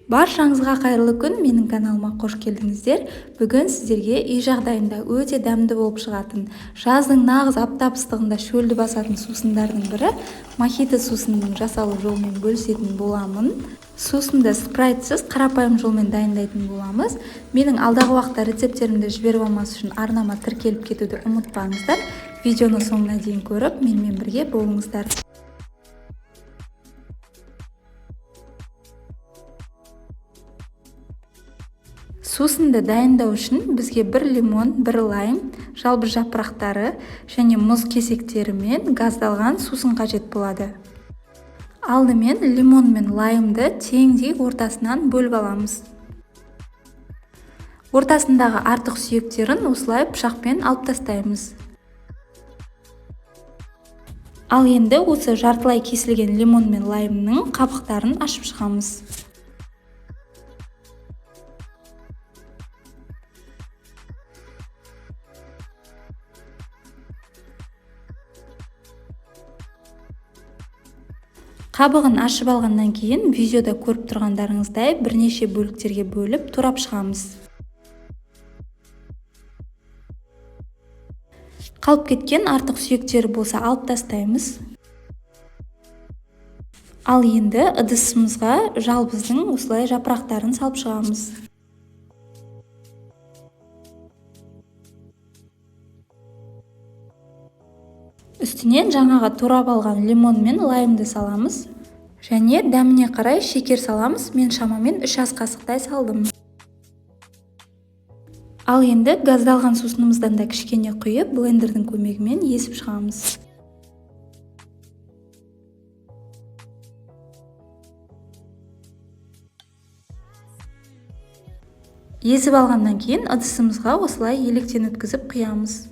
Баршаңызға қайырлы күн, менің каналыма қош келдіңіздер. Бүгін сіздерге үй жағдайында өте дәмді болып шығатын, жаздың нағыз аптап ыстығында шөлді басатын сусындардың бірі мохито сусынының жасалу жолымен бөлісетін боламын. Сусынды спрайтсыз қарапайым жолмен дайындайтын боламыз. Менің алдағы уақытта рецепттерімді жіберіп алмас үшін арнама тіркеліп кетуді ұмытпаңыздар. Видеоны соңына дейін көріп, менімен бірге болыңыздар. Сусынды дайындау үшін бізге 1 лимон, 1 лайм, жалбыз жапырақтары және мұз кесектері мен газдалған сусын қажет болады. Алдымен лимон мен лаймды теңдей ортасынан бөліп аламыз. Ортасындағы артық сүйектерін осылай пышақпен алып тастаймыз. Ал енді осы жартылай кесілген лимон мен лаймның қабықтарын ашып шығамыз. Қабығын ашып алғаннан кейін видеода көріп тұрғандарыңыздай бірнеше бөліктерге бөліп турап шығамыз. Қалып кеткен артық сүйектері болса алып тастаймыз. Ал енді ыдысымызға жалбыздың осылай жапырақтарын салып шығамыз. Үстінен жаңаға турап алған лимон мен лаймды саламыз. Және дәміне қарай шекер саламыз. Мен шамамен 3 ас қасықтай салдым. Ал енді газдалған сусынымыздан да кішкене құйып, блендердің көмегімен езіп шығамыз. Езіп алғаннан кейін ыдысымызға осылай електен өткізіп құямыз.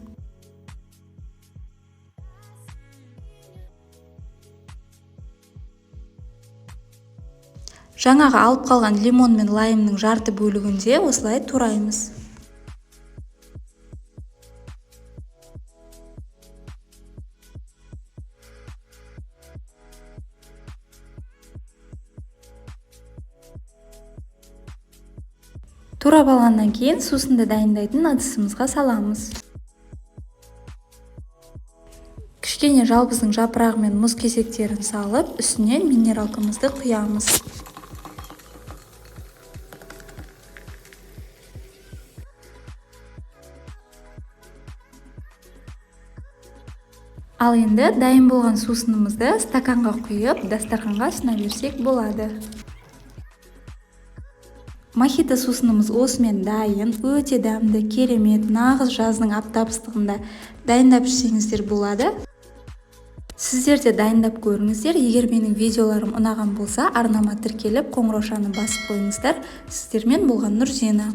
Жаңаға алып қалған лимон мен лаймның жарты бөлігінде осылай тураймыз. Турап алғаннан кейін сусынды дайындайтын ыдысымызға саламыз. Кішкене жалбыздың жапырағы мен мұз кесектерін салып, үстіне минералкамызды құямыз. Ал енді дайын болған сусынымызды стаканға құйып, дастарханға ұсына берсек болады. Мохито сусынымыз осымен дайын, өте дәмді, керемет, нағыз жаздың аптап ыстығында дайындап ішсеңіздер болады. Сіздер де дайындап көріңіздер. Егер менің видеоларым ұнаған болса, арнама тіркеліп, қоңыраушаны басып қойыңыздар. Сіздермен болған Нұрзина.